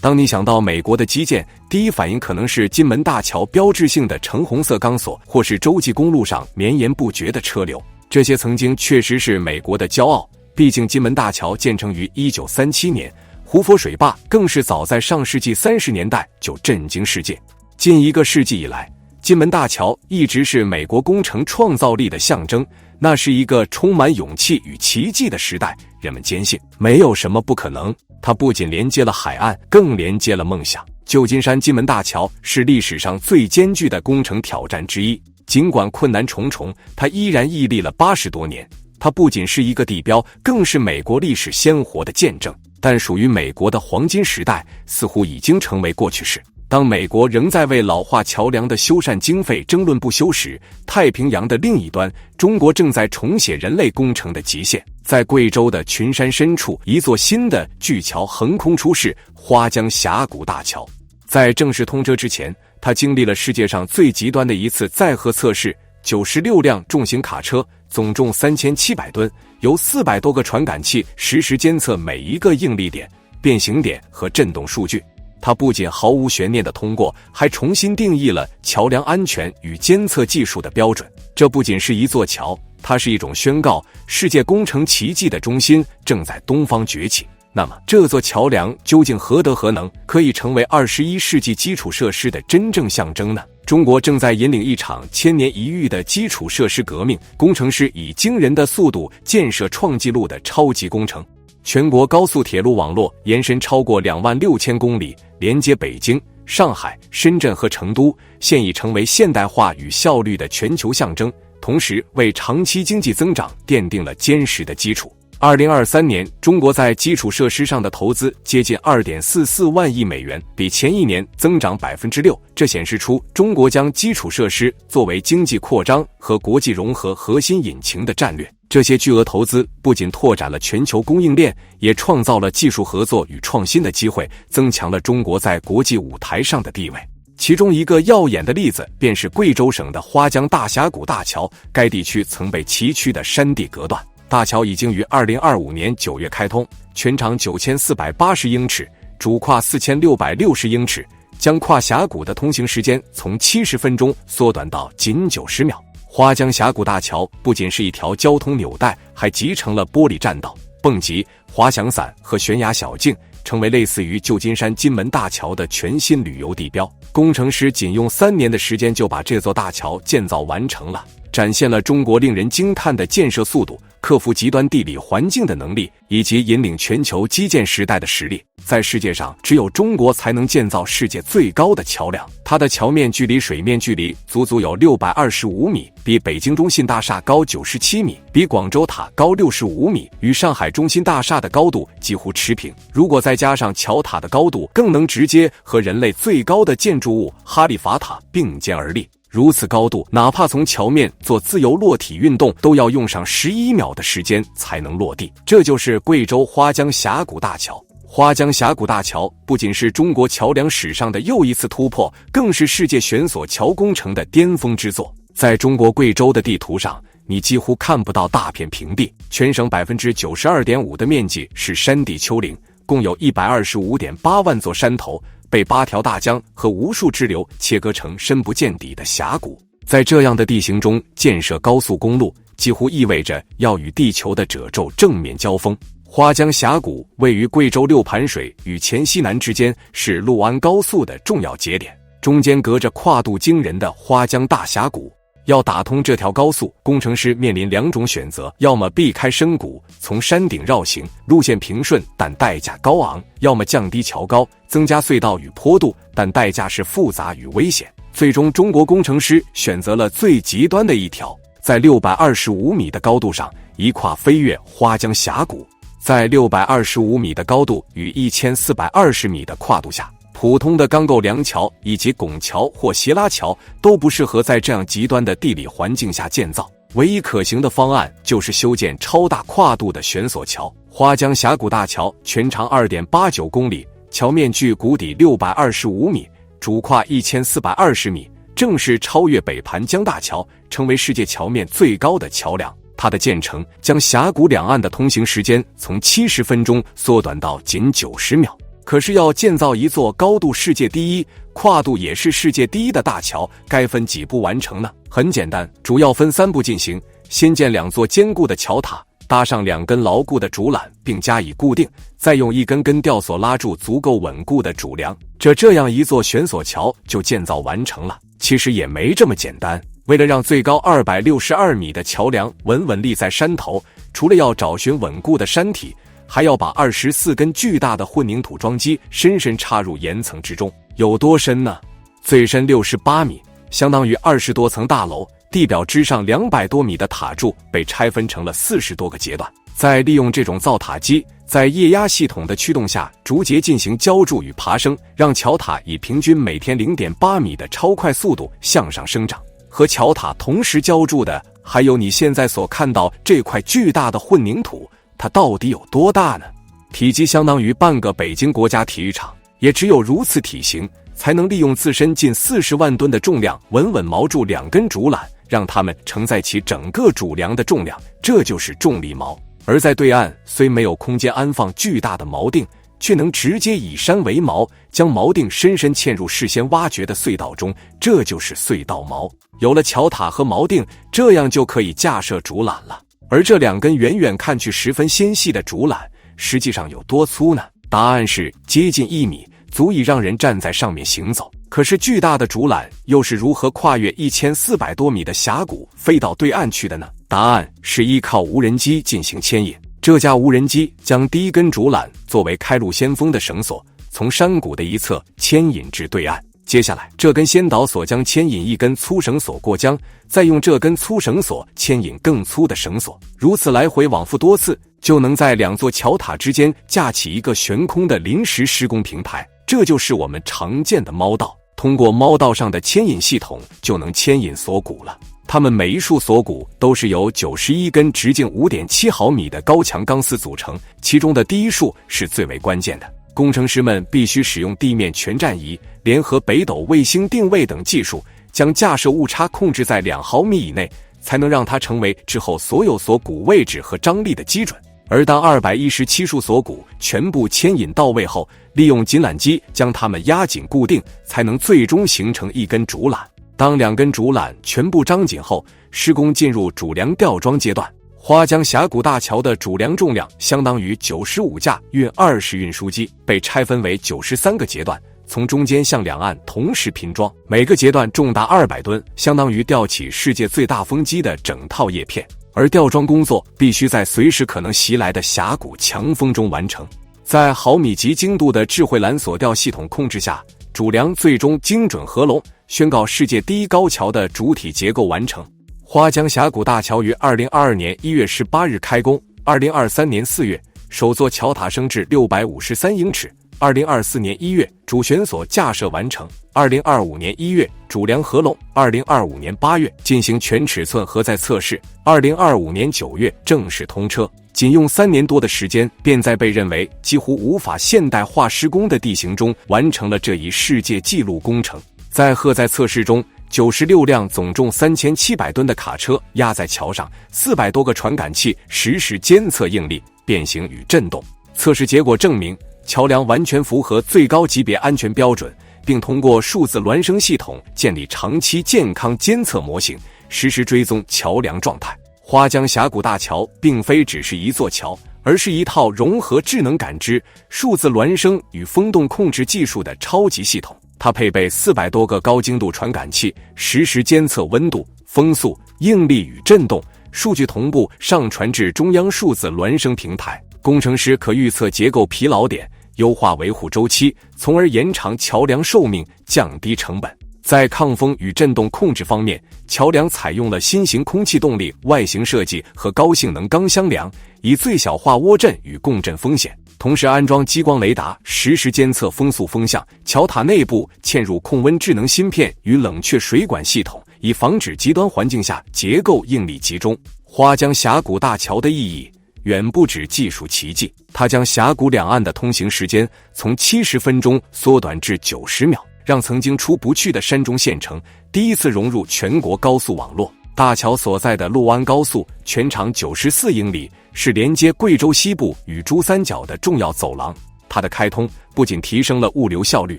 当你想到美国的基建，第一反应可能是金门大桥标志性的橙红色钢索，或是洲际公路上绵延不绝的车流。这些曾经确实是美国的骄傲，毕竟金门大桥建成于1937年，胡佛水坝更是早在上世纪30年代就震惊世界。近一个世纪以来，金门大桥一直是美国工程创造力的象征，那是一个充满勇气与奇迹的时代。人们坚信没有什么不可能，它不仅连接了海岸，更连接了梦想。旧金山金门大桥是历史上最艰巨的工程挑战之一，尽管困难重重，它依然屹立了80多年。它不仅是一个地标，更是美国历史鲜活的见证。但属于美国的黄金时代似乎已经成为过去式。当美国仍在为老化桥梁的修缮经费争论不休时，太平洋的另一端，中国正在重写人类工程的极限。在贵州的群山深处，一座新的巨桥横空出世——花江峡谷大桥。在正式通车之前，它经历了世界上最极端的一次载荷测试，96辆重型卡车，总重3700吨，由400多个传感器实时监测每一个应力点、变形点和振动数据。它不仅毫无悬念地通过，还重新定义了桥梁安全与监测技术的标准。这不仅是一座桥，它是一种宣告，世界工程奇迹的中心正在东方崛起。那么，这座桥梁究竟何德何能，可以成为21世纪基础设施的真正象征呢？中国正在引领一场千年一遇的基础设施革命，工程师以惊人的速度建设创纪录的超级工程。全国高速铁路网络延伸超过26000公里，连接北京、上海、深圳和成都，现已成为现代化与效率的全球象征，同时为长期经济增长奠定了坚实的基础。2023年，中国在基础设施上的投资接近2.44万亿美元，比前一年增长 6%。这显示出中国将基础设施作为经济扩张和国际融合核心引擎的战略。这些巨额投资不仅拓展了全球供应链，也创造了技术合作与创新的机会，增强了中国在国际舞台上的地位。其中一个耀眼的例子便是贵州省的花江大峡谷大桥，该地区曾被崎岖的山地隔断。大桥已经于2025年9月开通，全长9480英尺，主跨4660英尺，将跨峡谷的通行时间从70分钟缩短到仅90秒。花江峡谷大桥不仅是一条交通纽带，还集成了玻璃栈道、蹦极、滑翔伞和悬崖小径，成为类似于旧金山金门大桥的全新旅游地标。工程师仅用3年的时间就把这座大桥建造完成了，展现了中国令人惊叹的建设速度、克服极端地理环境的能力，以及引领全球基建时代的实力。在世界上，只有中国才能建造世界最高的桥梁，它的桥面距离水面距离足足有625米，比北京中信大厦高97米，比广州塔高65米，与上海中心大厦的高度几乎持平。如果再加上桥塔的高度，更能直接和人类最高的建筑物哈利法塔并肩而立。如此高度，哪怕从桥面做自由落体运动，都要用上11秒的时间才能落地。这就是贵州花江峡谷大桥。花江峡谷大桥不仅是中国桥梁史上的又一次突破，更是世界悬索桥工程的巅峰之作。在中国贵州的地图上，你几乎看不到大片平地，全省 92.5% 的面积是山地丘陵，共有 125.8 万座山头，被8条大江和无数支流切割成深不见底的峡谷。在这样的地形中建设高速公路，几乎意味着要与地球的褶皱正面交锋。花江峡谷位于贵州六盘水与黔西南之间，是六安高速的重要节点，中间隔着跨度惊人的花江大峡谷。要打通这条高速，工程师面临2种选择，要么避开深谷，从山顶绕行，路线平顺但代价高昂，要么降低桥高，增加隧道与坡度，但代价是复杂与危险。最终，中国工程师选择了最极端的一条，在625米的高度上一跨飞越花江峡谷。在625米的高度与1420米的跨度下，普通的钢构梁桥以及拱桥或斜拉桥都不适合在这样极端的地理环境下建造，唯一可行的方案就是修建超大跨度的悬索桥。花江峡谷大桥全长 2.89 公里，桥面距谷底625米，主跨1420米，正式超越北盘江大桥，成为世界桥面最高的桥梁。它的建成将峡谷两岸的通行时间从70分钟缩短到仅90秒。可是要建造一座高度世界第一、跨度也是世界第一的大桥，该分几步完成呢？很简单，主要分3步进行。先建2座坚固的桥塔，搭上2根牢固的竹缆，并加以固定，再用一根根吊索拉住足够稳固的主梁。这样一座悬索桥就建造完成了。其实也没这么简单，为了让最高262米的桥梁稳稳立在山头，除了要找寻稳固的山体，还要把24根巨大的混凝土桩基深深插入岩层之中。有多深呢？最深68米，相当于20多层大楼。地表之上200多米的塔柱被拆分成了40多个阶段，再利用这种造塔机在液压系统的驱动下逐节进行浇筑与爬升，让桥塔以平均每天 0.8 米的超快速度向上生长。和桥塔同时浇筑的还有你现在所看到这块巨大的混凝土，它到底有多大呢？体积相当于半个北京国家体育场，也只有如此体型才能利用自身近40万吨的重量稳稳锚住2根竹缆，让它们承载起整个主梁的重量，这就是重力锚。而在对岸虽没有空间安放巨大的锚定，却能直接以山为锚，将锚定深深嵌入事先挖掘的隧道中，这就是隧道锚。有了桥塔和锚定，这样就可以架设竹缆了。而这2根远远看去十分纤细的竹缆，实际上有多粗呢？答案是接近1米，足以让人站在上面行走。可是巨大的竹缆又是如何跨越1400多米的峡谷飞到对岸去的呢？答案是依靠无人机进行牵引。这架无人机将第1根竹缆作为开路先锋的绳索，从山谷的一侧牵引至对岸。接下来，这根先导索将牵引1根粗绳索过江，再用这根粗绳索牵引更粗的绳索，如此来回往复多次，就能在2座桥塔之间架起一个悬空的临时施工平台。这就是我们常见的锚道。通过锚道上的牵引系统，就能牵引锁骨了。它们每一束锁骨都是由91根直径 5.7 毫米的高强钢丝组成，其中的第1束是最为关键的。工程师们必须使用地面全站仪，联合北斗卫星定位等技术，将架设误差控制在2毫米以内，才能让它成为之后所有锁骨位置和张力的基准。而当217束锁骨全部牵引到位后，利用紧缆机将它们压紧固定，才能最终形成1根竹缆。当2根竹缆全部张紧后，施工进入主梁吊装阶段。花江峡谷大桥的主梁重量相当于95架运20运输机，被拆分为93个阶段，从中间向2岸同时拼装，每个阶段重达200吨，相当于吊起世界最大风机的整套叶片。而吊装工作必须在随时可能袭来的峡谷强风中完成。在毫米级精度的智慧缆索吊系统控制下，主梁最终精准合拢，宣告世界第1高桥的主体结构完成。花江峡谷大桥于2022年1月18日开工，2023年4月首座桥塔升至653英尺，2024年1月主悬索架设完成，2025年1月主梁合拢，2025年8月进行全尺寸荷载测试，2025年9月正式通车。仅用3年多的时间，便在被认为几乎无法现代化施工的地形中完成了这一世界纪录工程。在荷载测试中，96辆总重3700吨的卡车压在桥上，400多个传感器实时监测应力、变形与震动。测试结果证明，桥梁完全符合最高级别安全标准，并通过数字孪生系统建立长期健康监测模型，实时追踪桥梁状态。花江峡谷大桥并非只是一座桥，而是一套融合智能感知、数字孪生与风洞控制技术的超级系统。它配备400多个高精度传感器，实时监测温度、风速、应力与震动，数据同步上传至中央数字孪生平台。工程师可预测结构疲劳点，优化维护周期，从而延长桥梁寿命，降低成本。在抗风与震动控制方面，桥梁采用了新型空气动力外形设计和高性能钢箱梁，以最小化涡震与共振风险。同时安装激光雷达，实时监测风速风向。桥塔内部嵌入控温智能芯片与冷却水管系统，以防止极端环境下结构应力集中。花江峡谷大桥的意义远不止技术奇迹，它将峡谷两岸的通行时间从70分钟缩短至90秒，让曾经出不去的山中县城第一次融入全国高速网络。大桥所在的陆安高速全长94英里，是连接贵州西部与珠三角的重要走廊。它的开通不仅提升了物流效率，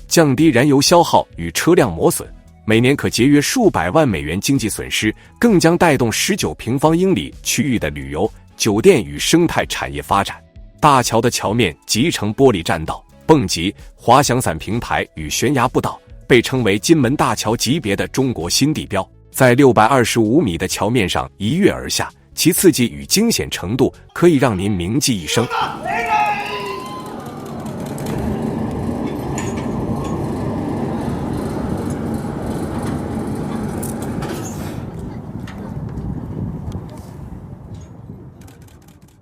降低燃油消耗与车辆磨损，每年可节约数百万美元经济损失，更将带动19平方英里区域的旅游、酒店与生态产业发展。大桥的桥面集成玻璃栈道、蹦极、滑翔伞平台与悬崖步道，被称为金门大桥级别的中国新地标。在625米的桥面上一跃而下，其刺激与惊险程度可以让您铭记一生。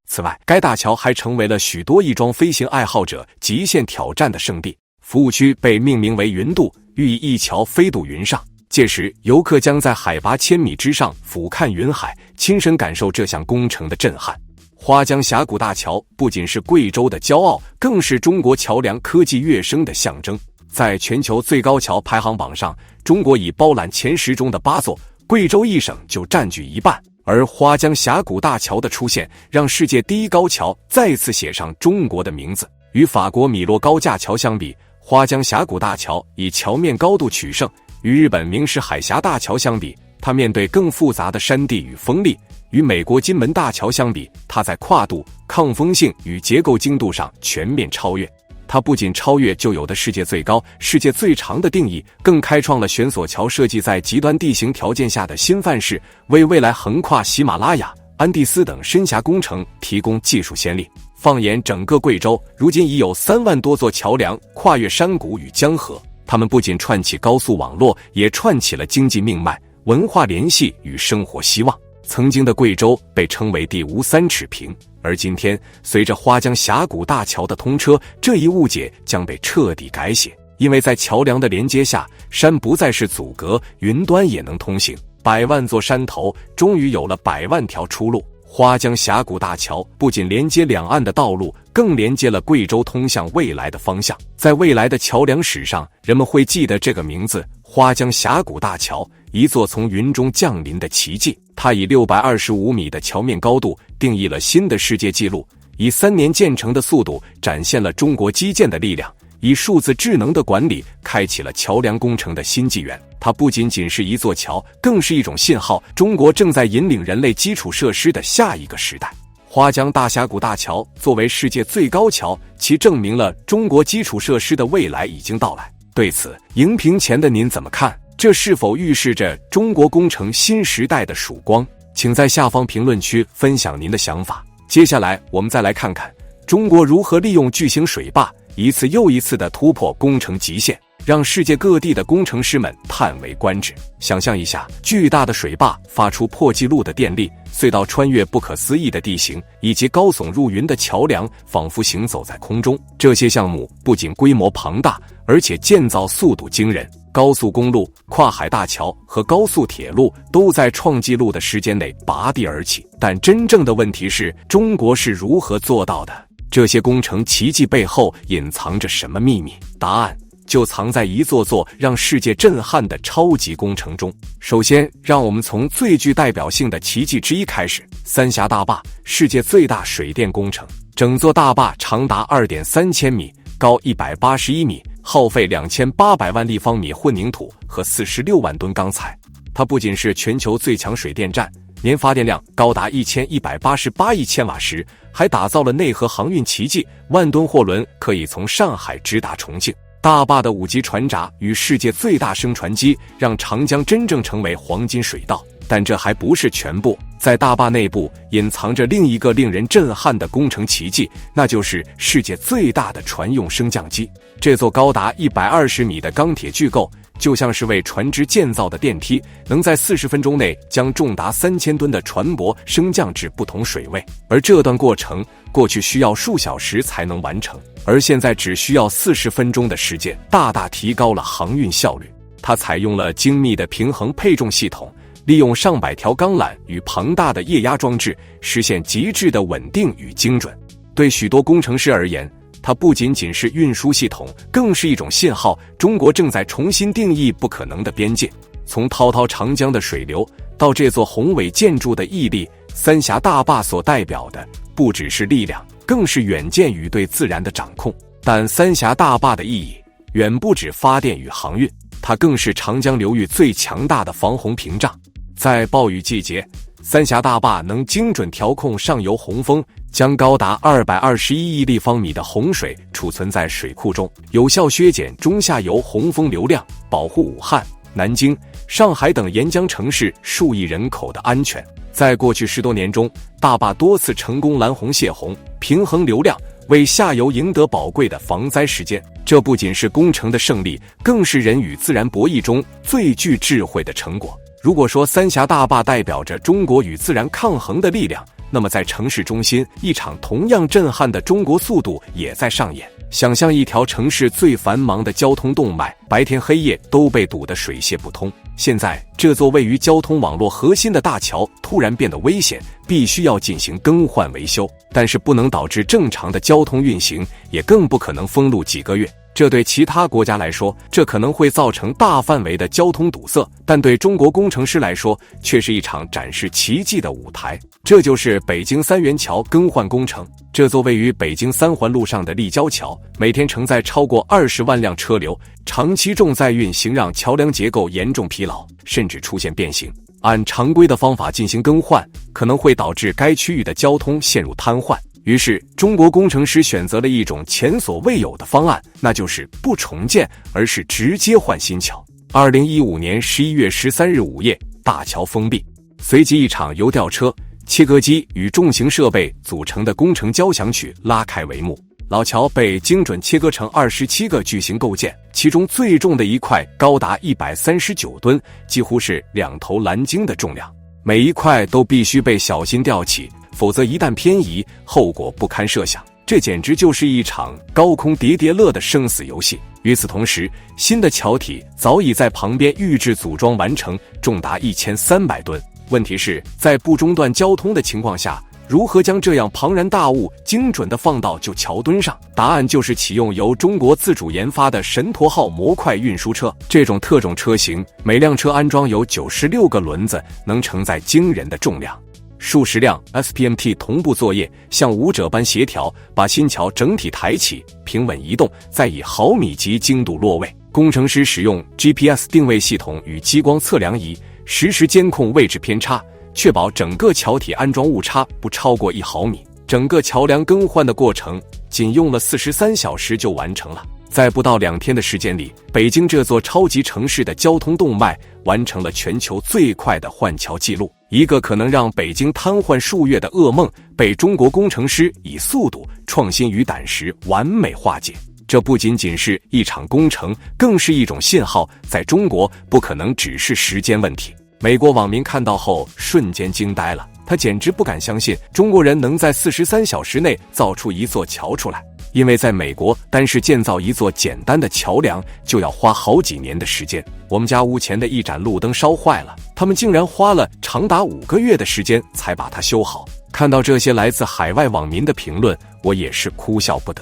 此外，该大桥还成为了许多翼装飞行爱好者极限挑战的圣地。服务区被命名为云渡，寓意一桥飞渡云上。届时，游客将在海拔1000米之上俯瞰云海，亲身感受这项工程的震撼。花江峡谷大桥不仅是贵州的骄傲，更是中国桥梁科技跃升的象征。在全球最高桥排行榜上，中国已包揽前10中的8座，贵州一省就占据一半。而花江峡谷大桥的出现，让世界第一高桥再次写上中国的名字。与法国米洛高架桥相比，花江峡谷大桥以桥面高度取胜；与日本明石海峡大桥相比，它面对更复杂的山地与风力；与美国金门大桥相比，它在跨度、抗风性与结构精度上全面超越。它不仅超越旧有的世界最高、世界最长的定义，更开创了悬索桥设计在极端地形条件下的新范式，为未来横跨喜马拉雅、安第斯等深峡工程提供技术先例。放眼整个贵州，如今已有3万多座桥梁跨越山谷与江河，它们不仅串起高速网络，也串起了经济命脉、文化联系与生活希望。曾经的贵州被称为地无3尺平，而今天随着花江峡谷大桥的通车，这一误解将被彻底改写。因为在桥梁的连接下，山不再是阻隔，云端也能通行。100万座山头终于有了100万条出路。花江峡谷大桥不仅连接两岸的道路，更连接了贵州通向未来的方向。在未来的桥梁史上，人们会记得这个名字——花江峡谷大桥，一座从云中降临的奇迹。它以625米的桥面高度定义了新的世界纪录，以3年建成的速度展现了中国基建的力量，以数字智能的管理开启了桥梁工程的新纪元。它不仅仅是一座桥，更是一种信号，中国正在引领人类基础设施的下一个时代。花江大峡谷大桥作为世界最高桥，其证明了中国基础设施的未来已经到来。对此，荧屏前的您怎么看？这是否预示着中国工程新时代的曙光？请在下方评论区分享您的想法。接下来，我们再来看看中国如何利用巨型水坝，一次又一次地突破工程极限，让世界各地的工程师们叹为观止。想象一下，巨大的水坝发出破纪录的电力，隧道穿越不可思议的地形，以及高耸入云的桥梁仿佛行走在空中。这些项目不仅规模庞大，而且建造速度惊人。高速公路、跨海大桥和高速铁路都在创纪录的时间内拔地而起。但真正的问题是，中国是如何做到的？这些工程奇迹背后隐藏着什么秘密？答案就藏在一座座让世界震撼的超级工程中。首先，让我们从最具代表性的奇迹之一开始——三峡大坝，世界最大水电工程。整座大坝长达2.3千米，高181米，耗费2800万立方米混凝土和46万吨钢材。它不仅是全球最强水电站，年发电量高达1188亿千瓦时，还打造了内河航运奇迹，万吨货轮可以从上海直达重庆。大坝的5级船闸与世界最大升船机，让长江真正成为黄金水道。但这还不是全部，在大坝内部隐藏着另一个令人震撼的工程奇迹，那就是世界最大的船用升降机。这座高达120米的钢铁巨构，就像是为船只建造的电梯，能在40分钟内将重达3000吨的船舶升降至不同水位。而这段过程过去需要数小时才能完成，而现在只需要40分钟的时间，大大提高了航运效率。它采用了精密的平衡配重系统，利用上百条钢缆与庞大的液压装置，实现极致的稳定与精准。对许多工程师而言，它不仅仅是运输系统，更是一种信号，中国正在重新定义不可能的边界。从滔滔长江的水流到这座宏伟建筑的屹立，三峡大坝所代表的不只是力量，更是远见与对自然的掌控。但三峡大坝的意义远不止发电与航运，它更是长江流域最强大的防洪屏障。在暴雨季节，三峡大坝能精准调控上游洪峰，将高达221亿立方米的洪水储存在水库中，有效削减中下游洪峰流量，保护武汉、南京、上海等沿江城市数亿人口的安全。在过去10多年中，大坝多次成功拦洪泄洪，平衡流量，为下游赢得宝贵的防灾时间。这不仅是工程的胜利，更是人与自然博弈中最具智慧的成果。如果说三峡大坝代表着中国与自然抗衡的力量，那么在城市中心，一场同样震撼的中国速度也在上演。想象一条城市最繁忙的交通动脉，白天黑夜都被堵得水泄不通。现在，这座位于交通网络核心的大桥突然变得危险，必须要进行更换维修，但是不能导致正常的交通运行，也更不可能封路几个月。这对其他国家来说，这可能会造成大范围的交通堵塞，但对中国工程师来说，却是一场展示奇迹的舞台。这就是北京三元桥更换工程。这座位于北京3环路上的立交桥，每天承载超过20万辆车流，长期重载运行让桥梁结构严重疲劳，甚至出现变形。按常规的方法进行更换，可能会导致该区域的交通陷入瘫痪。于是，中国工程师选择了一种前所未有的方案，那就是不重建，而是直接换新桥。2015年11月13日午夜，大桥封闭，随即一场由吊车、切割机与重型设备组成的工程交响曲拉开帷幕。老桥被精准切割成27个巨型构件，其中最重的一块高达139吨，几乎是2头蓝鲸的重量。每一块都必须被小心吊起，否则一旦偏移，后果不堪设想。这简直就是一场高空叠叠乐的生死游戏。与此同时，新的桥体早已在旁边预制组装完成，重达1300吨。问题是，在不中断交通的情况下，如何将这样庞然大物精准地放到旧桥墩上？答案就是启用由中国自主研发的神驼号模块运输车。这种特种车型，每辆车安装有96个轮子，能承载惊人的重量。数十辆 SPMT 同步作业，像舞者般协调，把新桥整体抬起，平稳移动，再以毫米级精度落位。工程师使用 GPS 定位系统与激光测量仪，实时监控位置偏差，确保整个桥体安装误差不超过1毫米。整个桥梁更换的过程仅用了43小时就完成了。在不到2天的时间里，北京这座超级城市的交通动脉完成了全球最快的换桥记录。一个可能让北京瘫痪数月的噩梦，被中国工程师以速度、创新与胆识完美化解。这不仅仅是一场工程，更是一种信号，在中国不可能只是时间问题。美国网民看到后瞬间惊呆了，他简直不敢相信中国人能在43小时内造出一座桥出来。因为在美国，单是建造一座简单的桥梁就要花好几年的时间。我们家屋前的一盏路灯烧坏了，他们竟然花了长达5个月的时间才把它修好。看到这些来自海外网民的评论，我也是哭笑不得。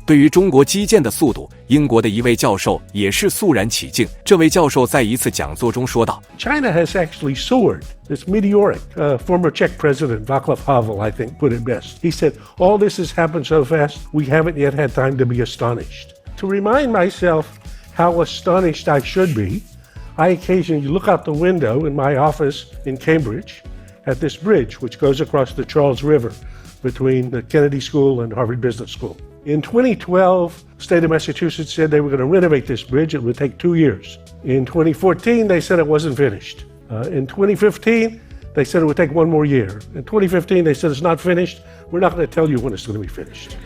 对于中国基建的速度，英国的一位教授也是肃然起敬。这位教授在一次讲座中说道 China has actually soared. It's meteoric. Former Czech President Václav Havel, I think, put it best. He said, all this has happened so fast, we haven't yet had time to be astonished. To remind myself how astonished I should be, I occasionally look out the window in my office in Cambridge at this bridge, which goes across the Charles River between the Kennedy School and Harvard Business School. In 2012, the state of Massachusetts said they were going to renovate this bridge. It would take 2 years. In 2014, they said it wasn't finished. In 2015, they said it would take 1 more year. In 2015, they said it's not finished. We're not going to tell you when it's going to be finished.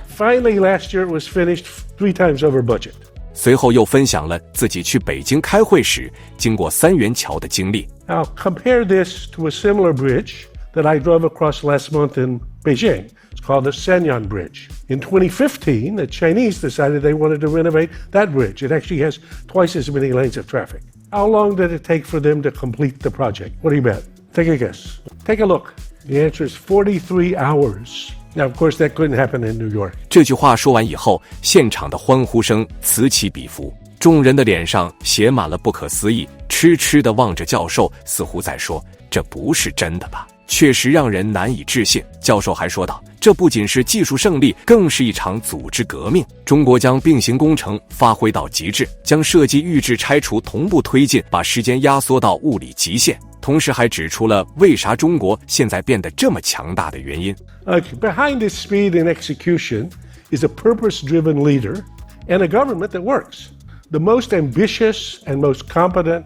Finally, last year it was finished 3 times over budget. 随后又分享了自己去北京开会时经过三元桥的经历。Now compare this to a similar bridge that I drove across last month in Beijing. It's called the Shenyang Bridge. In 2015, the Chinese decided they wanted to renovate that bridge. It actually has twice as many lanes of traffic. How long did it take for them to complete the project? What do you bet? Take a guess. Take a look. The answer is 43 hours. Now, of course, that couldn't happen in New York. 这句话说完以后，现场的欢呼声此起彼伏，众人的脸上写满了不可思议，痴痴地望着教授，似乎在说：“这不是真的吧？”确实让人难以置信。教授还说道，这不仅是技术胜利，更是一场组织革命。中国将并行工程发挥到极致，将设计、预制、拆除同步推进，把时间压缩到物理极限。同时还指出了为啥中国现在变得这么强大的原因。Behind this speed and execution is a purpose-driven leader and a government that works. The most ambitious and most competent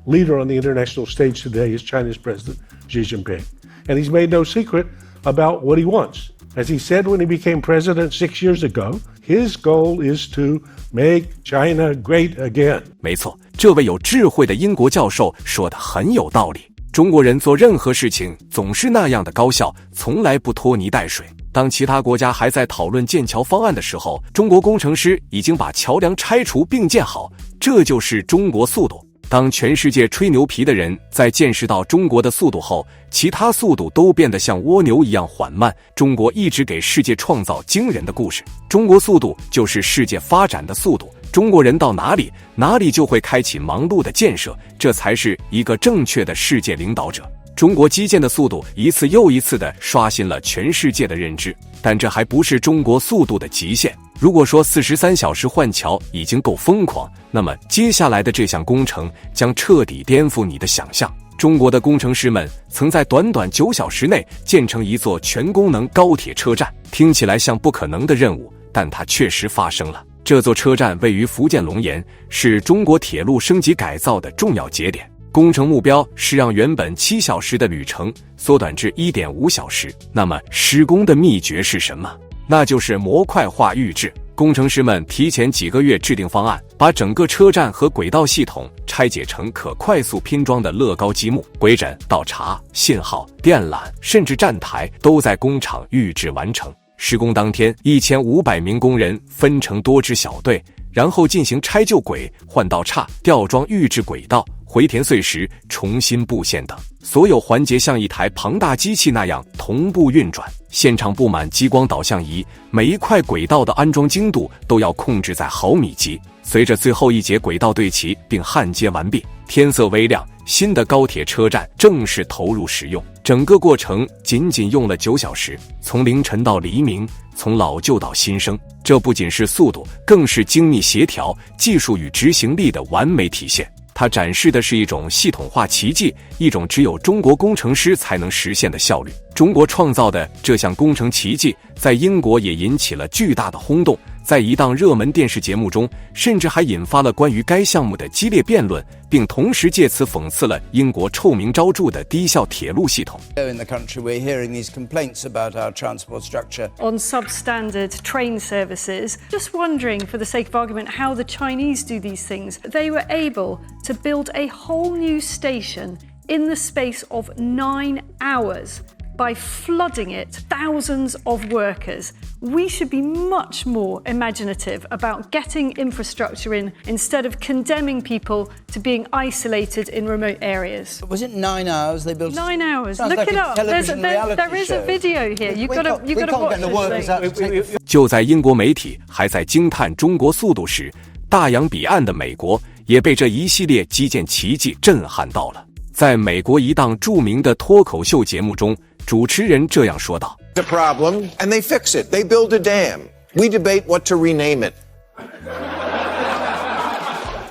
leader on the international stage today is China's President Xi Jinping. And he's made no secret about what he wants. As he said when he became president 6 years ago, his goal is to make China great again. 没错，这位有智慧的英国教授说得很有道理。中国人做任何事情总是那样的高效，从来不拖泥带水。当其他国家还在讨论建桥方案的时候，中国工程师已经把桥梁拆除并建好，这就是中国速度。当全世界吹牛皮的人在见识到中国的速度后，其他速度都变得像蜗牛一样缓慢。中国一直给世界创造惊人的故事，中国速度就是世界发展的速度。中国人到哪里，哪里就会开启忙碌的建设，这才是一个正确的世界领导者。中国基建的速度一次又一次地刷新了全世界的认知，但这还不是中国速度的极限。如果说43小时换桥已经够疯狂，那么接下来的这项工程将彻底颠覆你的想象。中国的工程师们曾在短短9小时内建成一座全功能高铁车站，听起来像不可能的任务，但它确实发生了。这座车站位于福建龙岩，是中国铁路升级改造的重要节点。工程目标是让原本7小时的旅程缩短至 1.5 小时。那么施工的秘诀是什么？那就是模块化预制。工程师们提前几个月制定方案，把整个车站和轨道系统拆解成可快速拼装的乐高积木，轨枕、道闸、信号、电缆，甚至站台都在工厂预制完成。施工当天，1500名工人分成多支小队，然后进行拆旧轨、换道岔、吊装预制轨道、回填碎石、重新布线等，所有环节像一台庞大机器那样同步运转。现场布满激光导向仪，每一块轨道的安装精度都要控制在毫米级。随着最后一节轨道对齐并焊接完毕，天色微亮，新的高铁车站正式投入使用。整个过程仅用了9小时，从凌晨到黎明，从老旧到新生。这不仅是速度，更是精密协调、技术与执行力的完美体现。它展示的是一种系统化奇迹，一种只有中国工程师才能实现的效率。中国创造的这项工程奇迹，在英国也引起了巨大的轰动。在一档热门电视节目中，甚至还引发了关于该项目的激烈辩论，并同时借此讽刺了英国臭名昭著的低效铁路系统。In the country, we're hearing these complaints about our transport structure. On substandard train services, just wondering, for the sake of argument, how the Chinese do these things. They were able to build a whole new station in the space of 9 hours. By flooding it, thousands of workers. We should be much more imaginative about getting infrastructure in instead of condemning people to being isolated in remote areas. Was it 9 hours they built? 9 hours. Sounds Look like it a up. television reality There is a show. video here. You've got to watch this thing. 就在英国媒体还在惊叹中国速度时，大洋彼岸的美国也被这一系列基建奇迹震撼到了。在美国一档著名的脱口秀节目中，主持人这样说道 The problem, and they fix it. They build a dam. We debate what to rename it.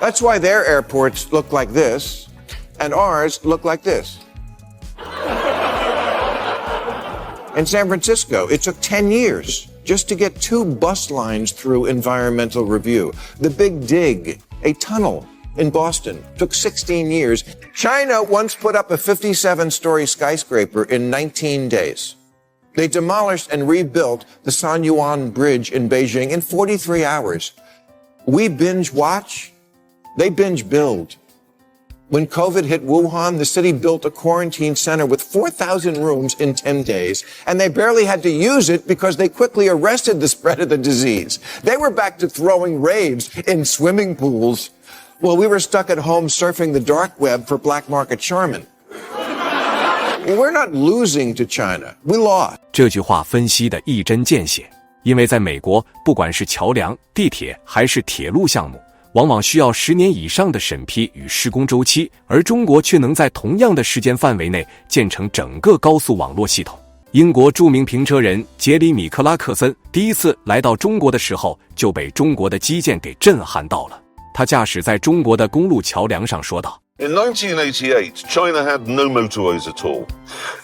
That's why their airports look like this, and ours look like this. In San Francisco, it took 10 years just to get 2 bus lines through environmental review. The Big Dig, a tunnel in Boston, took 16 years. China once put up a 57-story skyscraper in 19 days. They demolished and rebuilt the Sanyuan Bridge in Beijing in 43 hours. We binge watch, they binge build. When COVID hit Wuhan, the city built a quarantine center with 4,000 rooms in 10 days, and they barely had to use it because they quickly arrested the spread of the disease. They were back to throwing raves in swimming pools. Well, we were stuck at home surfing the dark web for black market Charmin. We're not losing to China. We lost. 这句话分析的一针见血，因为在美国，不管是桥梁、地铁还是铁路项目，往往需要10年以上的审批与施工周期，而中国却能在同样的时间范围内建成整个高速网络系统。英国著名评车人杰里米·克拉克森第一次来到中国的时候，就被中国的基建给震撼到了。他驾驶在中国的公路桥梁上说道：In 1988, China had no motorways at all.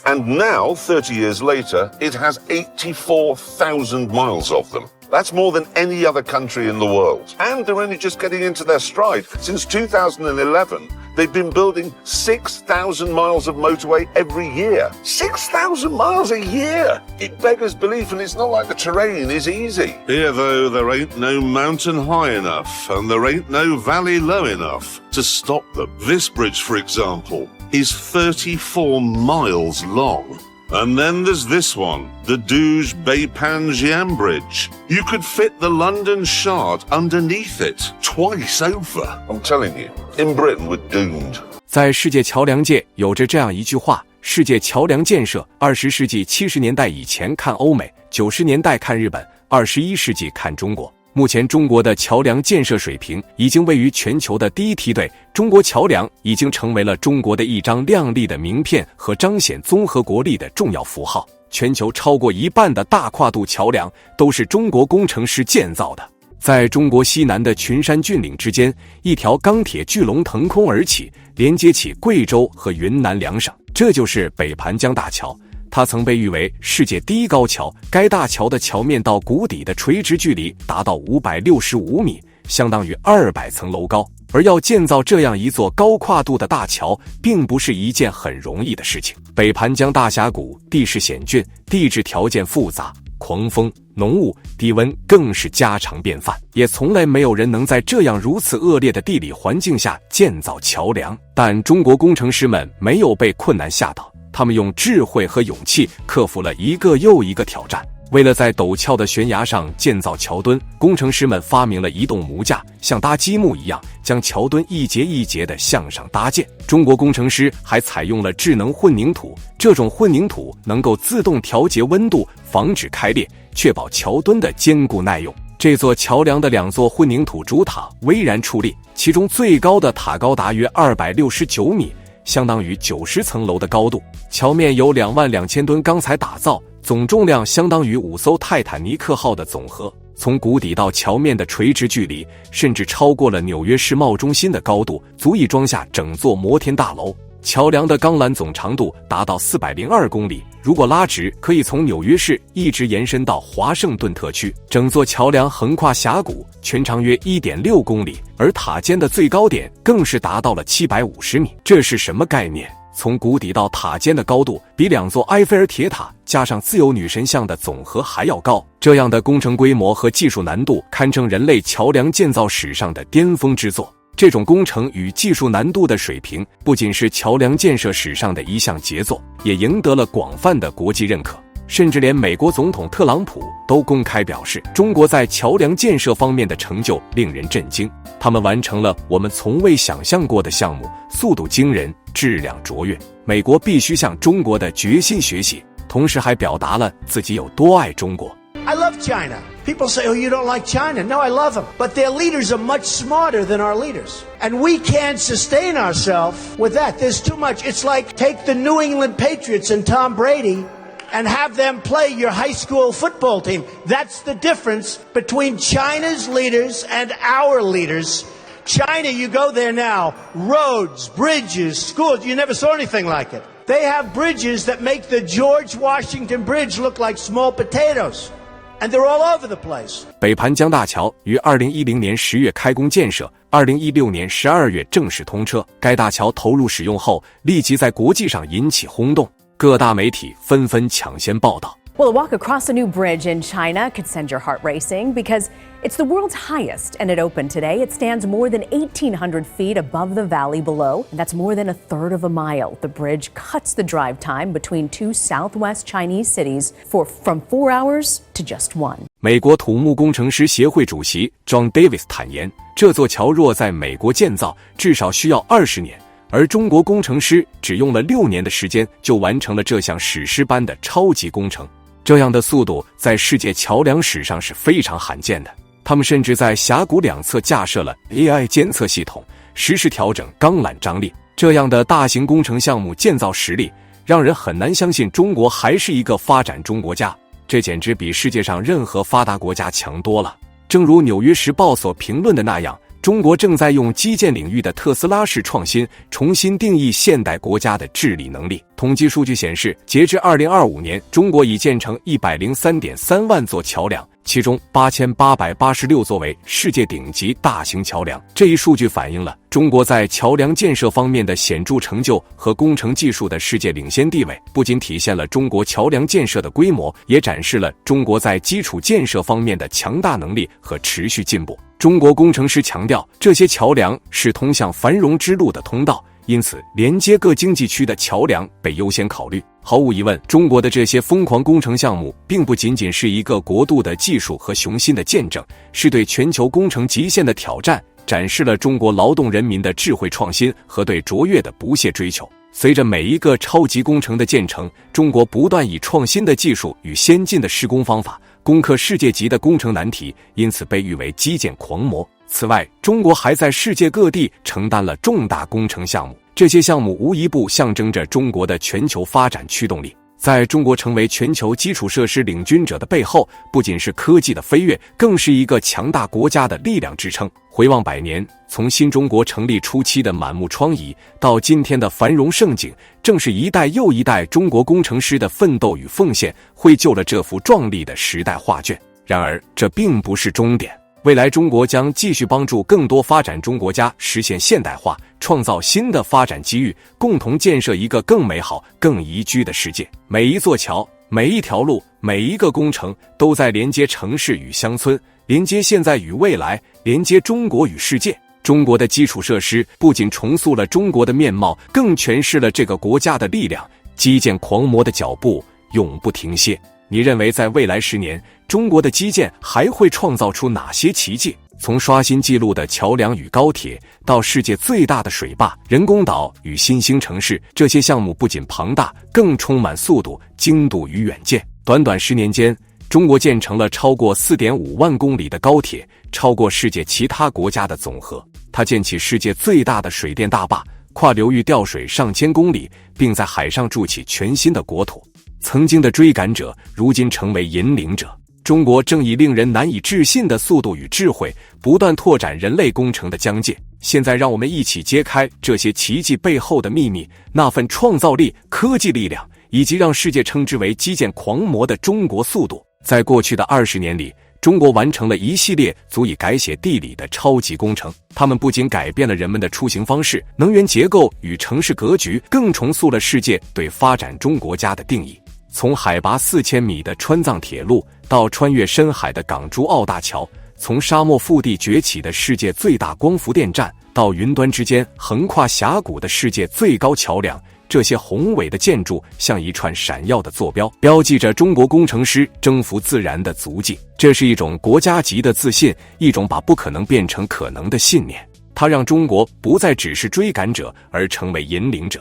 And now, 30 years later, it has 84,000 miles of them. That's more than any other country in the world. And they're only just getting into their stride. Since 2011, they've been building 6,000 miles of motorway every year. 6,000 miles a year! It beggars belief, and it's not like the terrain is easy. Here, though, there ain't no mountain high enough, and there ain't no valley low enough to stop them. This bridge, for example, is 34 miles long.And then there's this one, the Douge-Beipanjian Bridge. You could fit the London Shard underneath it twice over. I'm telling you, in Britain we're doomed. 在世界桥梁界有着这样一句话：世界桥梁建设，20世纪70年代以前看欧美，90年代看日本，21世纪看中国。目前中国的桥梁建设水平已经位于全球的第一梯队，中国桥梁已经成为了中国的一张亮丽的名片和彰显综合国力的重要符号。全球超过一半的大跨度桥梁都是中国工程师建造的。在中国西南的群山峻岭之间，一条钢铁巨龙腾空而起，连接起贵州和云南两省，这就是北盘江大桥。它曾被誉为世界第一高桥，该大桥的桥面到谷底的垂直距离达到565米，相当于200层楼高。而要建造这样一座高跨度的大桥，并不是一件很容易的事情。北盘江大峡谷地势险峻，地质条件复杂，狂风、浓雾、低温更是家常便饭，也从来没有人能在这样如此恶劣的地理环境下建造桥梁。但中国工程师们没有被困难吓倒，他们用智慧和勇气克服了一个又一个挑战。为了在陡峭的悬崖上建造桥墩，工程师们发明了移动木架，像搭积木一样，将桥墩一节一节地向上搭建。中国工程师还采用了智能混凝土，这种混凝土能够自动调节温度，防止开裂，确保桥墩的坚固耐用。这座桥梁的2座混凝土主塔巍然矗立，其中最高的塔高达约269米，相当于90层楼的高度。桥面由22000吨钢材打造，总重量相当于5艘泰坦尼克号的总和。从谷底到桥面的垂直距离甚至超过了纽约世贸中心的高度，足以装下整座摩天大楼。桥梁的钢缆总长度达到402公里，如果拉直，可以从纽约市一直延伸到华盛顿特区。整座桥梁横跨峡谷，全长约 1.6 公里，而塔尖的最高点更是达到了750米。这是什么概念？从谷底到塔尖的高度比2座埃菲尔铁塔加上自由女神像的总和还要高。这样的工程规模和技术难度堪称人类桥梁建造史上的巅峰之作。这种工程与技术难度的水平不仅是桥梁建设史上的一项杰作，也赢得了广泛的国际认可。甚至连美国总统特朗普都公开表示，中国在桥梁建设方面的成就令人震惊，他们完成了我们从未想象过的项目，速度惊人，质量卓越。美国必须向中国的决心学习，同时还表达了自己有多爱中国。I love China. People say, oh, you don't like China. No, I love them. But their leaders are much smarter than our leaders. And we can't sustain ourselves with that. There's too much. It's like take the New England Patriots and Tom Brady and have them play your high school football team. That's the difference between China's leaders and our leaders. China, you go there now, roads, bridges, schools, you never saw anything like it. They have bridges that make the George Washington Bridge look like small potatoes.And they're all over the place. 北盘江大桥于2010年10月开工建设，2016年12月正式通车。该大桥投入使用后，立即在国际上引起轰动，各大媒体纷纷抢先报道。Well, a walk across a new bridge in China could send your heart racing because it's the world's highest, and it opened today. It stands more than 1,800 feet above the valley below, and that's more than a third of a mile. The bridge cuts the drive time between two southwest Chinese cities from 4 hours to just 1. 美国土木工程师协会主席 John Davis 坦言，这座桥若在美国建造，至少需要20年。而中国工程师只用了6年的时间就完成了这项史诗般的超级工程，这样的速度在世界桥梁史上是非常罕见的。他们甚至在峡谷两侧架设了 AI 监测系统，实时调整钢缆张力。这样的大型工程项目建造实力，让人很难相信中国还是一个发展中国家，这简直比世界上任何发达国家强多了。正如《纽约时报》所评论的那样，中国正在用基建领域的特斯拉式创新，重新定义现代国家的治理能力。统计数据显示，截至2025年，中国已建成103.3万座桥梁，其中8886座为世界顶级大型桥梁。这一数据反映了中国在桥梁建设方面的显著成就和工程技术的世界领先地位，不仅体现了中国桥梁建设的规模，也展示了中国在基础建设方面的强大能力和持续进步。中国工程师强调，这些桥梁是通向繁荣之路的通道，因此连接各经济区的桥梁被优先考虑。毫无疑问，中国的这些疯狂工程项目并不仅仅是一个国度的技术和雄心的见证，是对全球工程极限的挑战，展示了中国劳动人民的智慧创新和对卓越的不懈追求。随着每一个超级工程的建成，中国不断以创新的技术与先进的施工方法攻克世界级的工程难题，因此被誉为基建狂魔。此外，中国还在世界各地承担了重大工程项目，这些项目无一不象征着中国的全球发展驱动力。在中国成为全球基础设施领军者的背后，不仅是科技的飞跃，更是一个强大国家的力量支撑。回望100年，从新中国成立初期的满目疮痍，到今天的繁荣盛景，正是一代又一代中国工程师的奋斗与奉献，绘就了这幅壮丽的时代画卷。然而，这并不是终点。未来中国将继续帮助更多发展中国家实现现代化，创造新的发展机遇，共同建设一个更美好、更宜居的世界。每一座桥，每一条路，每一个工程，都在连接城市与乡村，连接现在与未来，连接中国与世界。中国的基础设施不仅重塑了中国的面貌，更诠释了这个国家的力量。基建狂魔的脚步永不停歇。你认为在未来10年，中国的基建还会创造出哪些奇迹？从刷新纪录的桥梁与高铁，到世界最大的水坝、人工岛与新兴城市，这些项目不仅庞大，更充满速度、精度与远见。短短10年间，中国建成了超过4.5万公里的高铁，超过世界其他国家的总和。它建起世界最大的水电大坝，跨流域调水上千公里，并在海上筑起全新的国土。曾经的追赶者，如今成为引领者。中国正以令人难以置信的速度与智慧，不断拓展人类工程的疆界。现在让我们一起揭开这些奇迹背后的秘密，那份创造力、科技力量，以及让世界称之为基建狂魔的中国速度。在过去的20年里，中国完成了一系列足以改写地理的超级工程，它们不仅改变了人们的出行方式、能源结构与城市格局，更重塑了世界对发展中国家的定义。从海拔4000米的川藏铁路到穿越深海的港珠澳大桥，从沙漠腹地崛起的世界最大光伏电站到云端之间横跨峡谷的世界最高桥梁，这些宏伟的建筑像一串闪耀的坐标，标记着中国工程师征服自然的足迹。这是一种国家级的自信，一种把不可能变成可能的信念。它让中国不再只是追赶者，而成为引领者。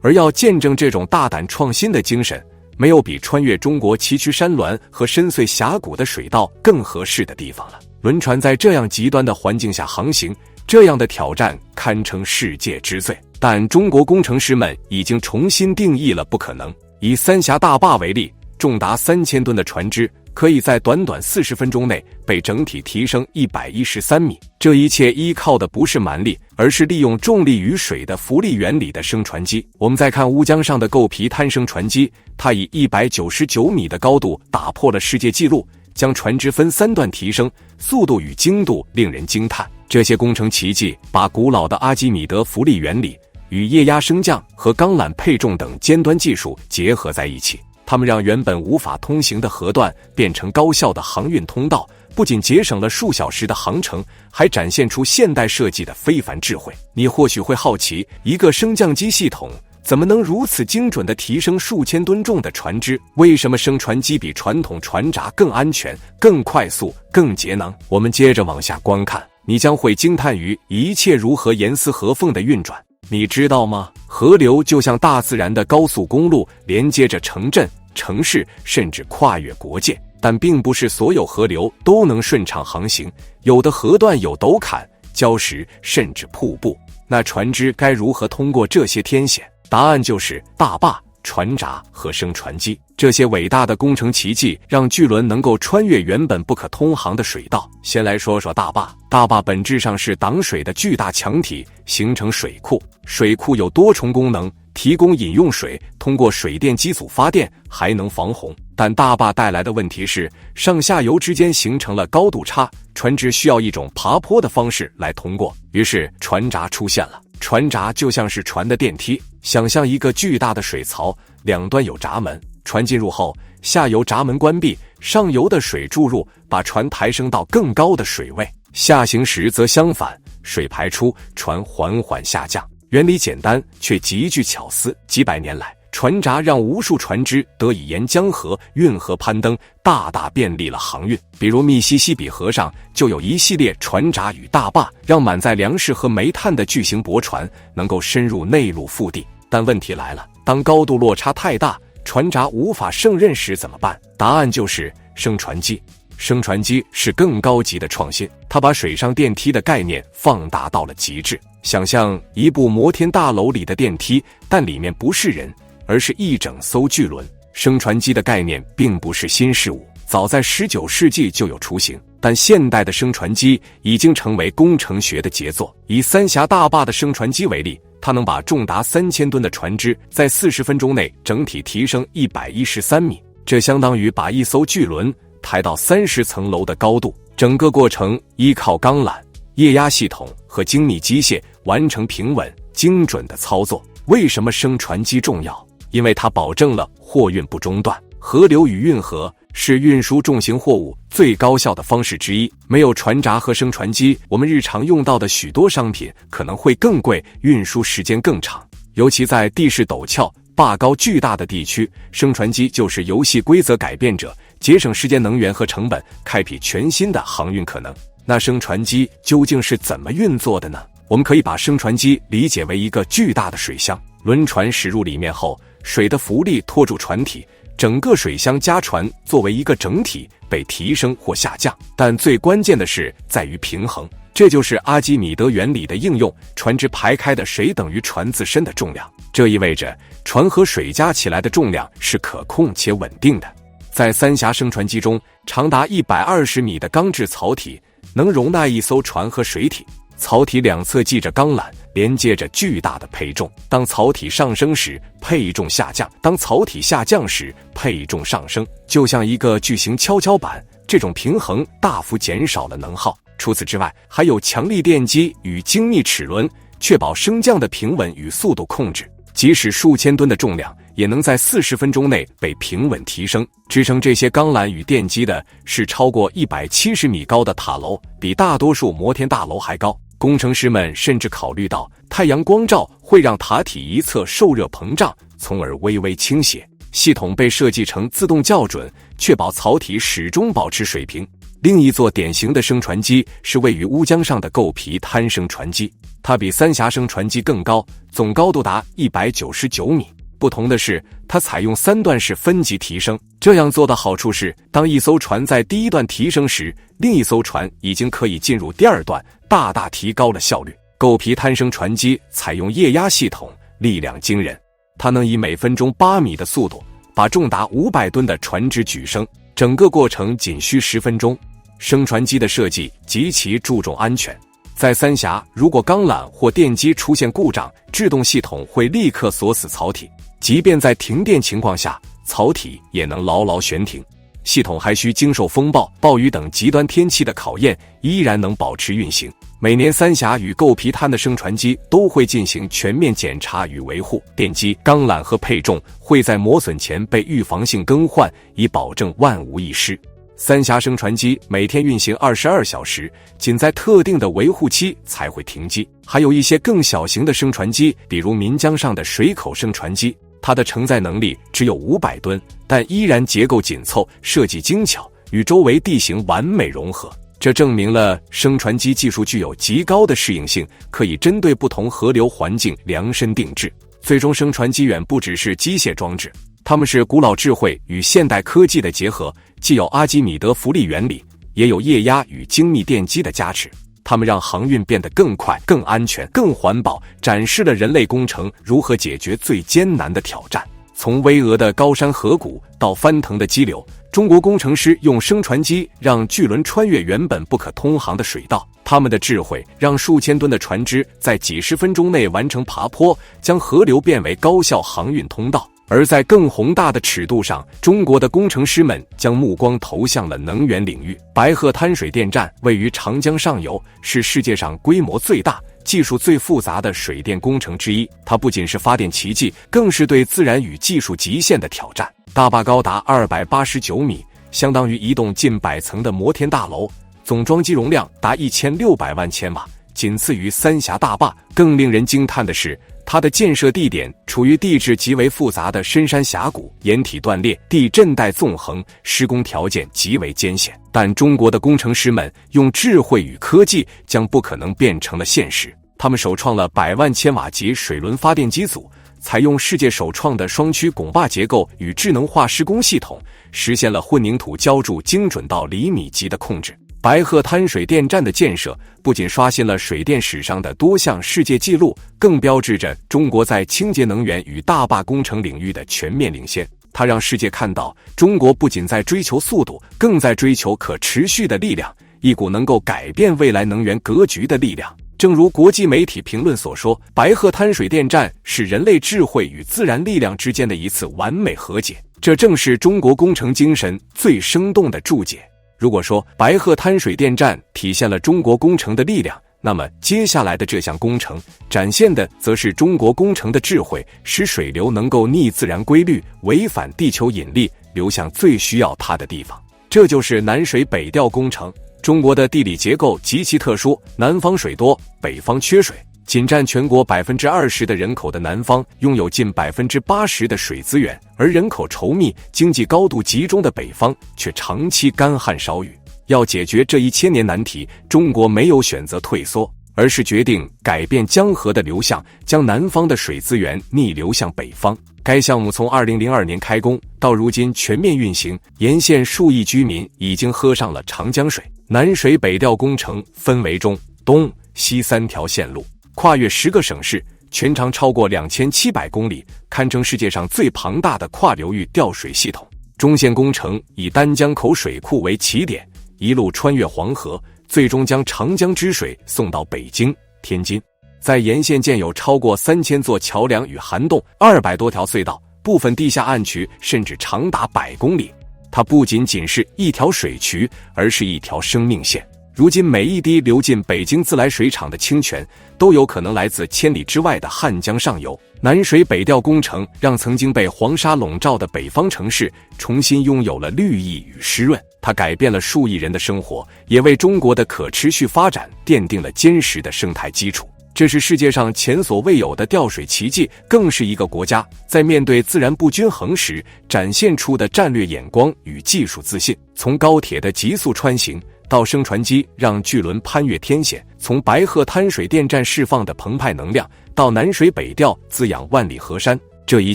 而要见证这种大胆创新的精神，没有比穿越中国崎岖山峦和深邃峡谷的水道更合适的地方了。轮船在这样极端的环境下航行，这样的挑战堪称世界之最。但中国工程师们已经重新定义了不可能。以三峡大坝为例，重达3000吨的船只可以在短短40分钟内被整体提升113米。这一切依靠的不是蛮力，而是利用重力与水的浮力原理的升船机。我们再看乌江上的构皮滩升船机，它以199米的高度打破了世界纪录，将船只分3段提升，速度与精度令人惊叹。这些工程奇迹把古老的阿基米德浮力原理与液压升降和钢缆配重等尖端技术结合在一起，它们让原本无法通行的河段变成高效的航运通道，不仅节省了数小时的航程，还展现出现代设计的非凡智慧。你或许会好奇，一个升降机系统怎么能如此精准地提升数千吨重的船只？为什么升船机比传统船闸更安全、更快速、更节能？我们接着往下观看，你将会惊叹于一切如何严丝合缝地运转。你知道吗？河流就像大自然的高速公路，连接着城镇、城市，甚至跨越国界。但并不是所有河流都能顺畅航行，有的河段有陡坎、礁石，甚至瀑布。那船只该如何通过这些天险？答案就是大坝、船闸和升船机。这些伟大的工程奇迹让巨轮能够穿越原本不可通航的水道。先来说说大坝。大坝本质上是挡水的巨大墙体，形成水库。水库有多重功能，提供饮用水，通过水电机组发电，还能防洪。但大坝带来的问题是，上下游之间形成了高度差，船只需要一种爬坡的方式来通过。于是船闸出现了。船闸就像是船的电梯，想象一个巨大的水槽，两端有闸门，船进入后，下游闸门关闭，上游的水注入，把船抬升到更高的水位。下行时则相反，水排出，船缓缓下降。原理简单，却极具巧思。几百年来，船闸让无数船只得以沿江河、运河攀登，大大便利了航运。比如密西西比河上就有一系列船闸与大坝，让满载粮食和煤炭的巨型驳船能够深入内陆腹地。但问题来了，当高度落差太大，船闸无法胜任时怎么办？答案就是升船机。升船机是更高级的创新，它把水上电梯的概念放大到了极致。想象一部摩天大楼里的电梯，但里面不是人，而是一整艘巨轮。升船机的概念并不是新事物，早在19世纪就有雏形，但现代的升船机已经成为工程学的杰作。以三峡大坝的升船机为例，它能把重达3000吨的船只在40分钟内整体提升113米，这相当于把一艘巨轮抬到30层楼的高度。整个过程依靠钢缆、液压系统和精密机械完成平稳、精准的操作。为什么升船机重要？因为它保证了货运不中断。河流与运河是运输重型货物最高效的方式之一，没有船闸和升船机，我们日常用到的许多商品可能会更贵，运输时间更长。尤其在地势陡峭、坝高巨大的地区，升船机就是游戏规则改变者，节省时间、能源和成本，开辟全新的航运可能。那升船机究竟是怎么运作的呢？我们可以把升船机理解为一个巨大的水箱，轮船驶入里面后，水的浮力拖住船体，整个水箱加船作为一个整体被提升或下降。但最关键的是在于平衡，这就是阿基米德原理的应用。船只排开的水等于船自身的重量，这意味着船和水加起来的重量是可控且稳定的。在三峡升船机中，长达120米的钢制槽体能容纳一艘船和水体，槽体两侧系着钢缆，连接着巨大的配重。当槽体上升时，配重下降；当槽体下降时，配重上升，就像一个巨型跷跷板。这种平衡大幅减少了能耗。除此之外，还有强力电机与精密齿轮，确保升降的平稳与速度控制。即使数千吨的重量，也能在40分钟内被平稳提升。支撑这些钢缆与电机的是超过170米高的塔楼，比大多数摩天大楼还高。工程师们甚至考虑到太阳光照会让塔体一侧受热膨胀，从而微微倾斜。系统被设计成自动校准，确保槽体始终保持水平。另一座典型的升船机是位于乌江上的构皮滩升船机，它比三峡升船机更高，总高度达199米。不同的是，它采用3段式分级提升。这样做的好处是，当一艘船在第1段提升时，另一艘船已经可以进入第2段，大大提高了效率。构皮滩升船机采用液压系统，力量惊人，它能以每分钟8米的速度把重达500吨的船只举升，整个过程仅需10分钟。升船机的设计极其注重安全。在三峡，如果钢缆或电机出现故障，制动系统会立刻锁死槽体，即便在停电情况下，槽体也能牢牢悬停。系统还需经受风暴、暴雨等极端天气的考验，依然能保持运行。每年三峡与构皮滩的升船机都会进行全面检查与维护，电机、钢缆和配重会在磨损前被预防性更换，以保证万无一失。三峡升船机每天运行22小时，仅在特定的维护期才会停机。还有一些更小型的升船机，比如岷江上的水口升船机，它的承载能力只有500吨，但依然结构紧凑，设计精巧，与周围地形完美融合。这证明了升船机技术具有极高的适应性，可以针对不同河流环境量身定制。最终，升船机远不只是机械装置，它们是古老智慧与现代科技的结合，既有阿基米德浮力原理，也有液压与精密电机的加持。他们让航运变得更快、更安全、更环保，展示了人类工程如何解决最艰难的挑战。从巍峨的高山河谷到翻腾的激流，中国工程师用升船机让巨轮穿越原本不可通航的水道。他们的智慧让数千吨的船只在几十分钟内完成爬坡，将河流变为高效航运通道。而在更宏大的尺度上，中国的工程师们将目光投向了能源领域。白鹤滩水电站位于长江上游，是世界上规模最大、技术最复杂的水电工程之一。它不仅是发电奇迹，更是对自然与技术极限的挑战。大坝高达289米，相当于一栋近100层的摩天大楼，总装机容量达1600万千瓦，仅次于三峡大坝。更令人惊叹的是，它的建设地点处于地质极为复杂的深山峡谷，岩体断裂，地震带纵横，施工条件极为艰险。但中国的工程师们用智慧与科技将不可能变成了现实。他们首创了100万千瓦级水轮发电机组，采用世界首创的双曲拱坝结构与智能化施工系统，实现了混凝土浇筑精准到厘米级的控制。白鹤滩水电站的建设不仅刷新了水电史上的多项世界纪录，更标志着中国在清洁能源与大坝工程领域的全面领先。它让世界看到，中国不仅在追求速度，更在追求可持续的力量，一股能够改变未来能源格局的力量。正如国际媒体评论所说，白鹤滩水电站是人类智慧与自然力量之间的一次完美和解，这正是中国工程精神最生动的注解。如果说白鹤滩水电站体现了中国工程的力量，那么接下来的这项工程展现的则是中国工程的智慧，使水流能够逆自然规律，违反地球引力，流向最需要它的地方。这就是南水北调工程。中国的地理结构极其特殊，南方水多，北方缺水。仅占全国20%的人口的南方拥有近80%的水资源，而人口稠密、经济高度集中的北方却长期干旱少雨。要解决这一千年难题，中国没有选择退缩，而是决定改变江河的流向，将南方的水资源逆流向北方。该项目从2002年开工到如今全面运行，沿线数亿居民已经喝上了长江水。南水北调工程分为中、东、西3条线路，跨越10个省市，全长超过2700公里，堪称世界上最庞大的跨流域调水系统。中线工程以丹江口水库为起点，一路穿越黄河，最终将长江之水送到北京、天津。在沿线建有超过3000座桥梁与涵洞，200多条隧道，部分地下暗渠甚至长达100公里。它不仅仅是一条水渠，而是一条生命线。如今每一滴流进北京自来水厂的清泉，都有可能来自千里之外的汉江上游。南水北调工程让曾经被黄沙笼罩的北方城市重新拥有了绿意与湿润，它改变了数亿人的生活，也为中国的可持续发展奠定了坚实的生态基础。这是世界上前所未有的调水奇迹，更是一个国家在面对自然不均衡时展现出的战略眼光与技术自信。从高铁的急速穿行到升船机让巨轮攀越天险，从白鹤滩水电站释放的澎湃能量到南水北调滋养万里河山，这一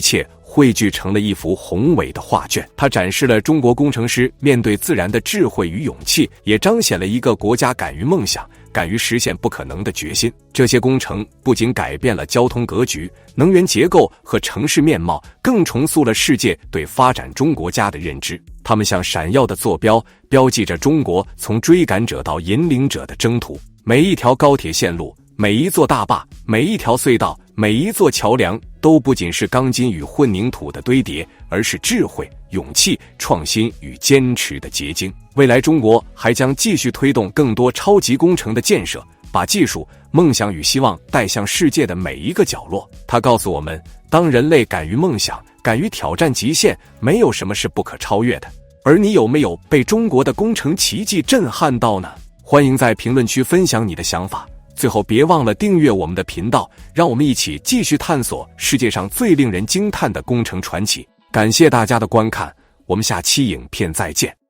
切汇聚成了一幅宏伟的画卷。它展示了中国工程师面对自然的智慧与勇气，也彰显了一个国家敢于梦想、敢于实现不可能的决心。这些工程不仅改变了交通格局、能源结构和城市面貌，更重塑了世界对发展中国家的认知。他们像闪耀的坐标，标记着中国从追赶者到引领者的征途。每一条高铁线路，每一座大坝，每一条隧道，每一座桥梁，都不仅是钢筋与混凝土的堆叠，而是智慧、勇气、创新与坚持的结晶。未来中国还将继续推动更多超级工程的建设，把技术、梦想与希望带向世界的每一个角落。它告诉我们，当人类敢于梦想，敢于挑战极限，没有什么是不可超越的。而你有没有被中国的工程奇迹震撼到呢？欢迎在评论区分享你的想法。最后别忘了订阅我们的频道，让我们一起继续探索世界上最令人惊叹的工程传奇。感谢大家的观看，我们下期影片再见。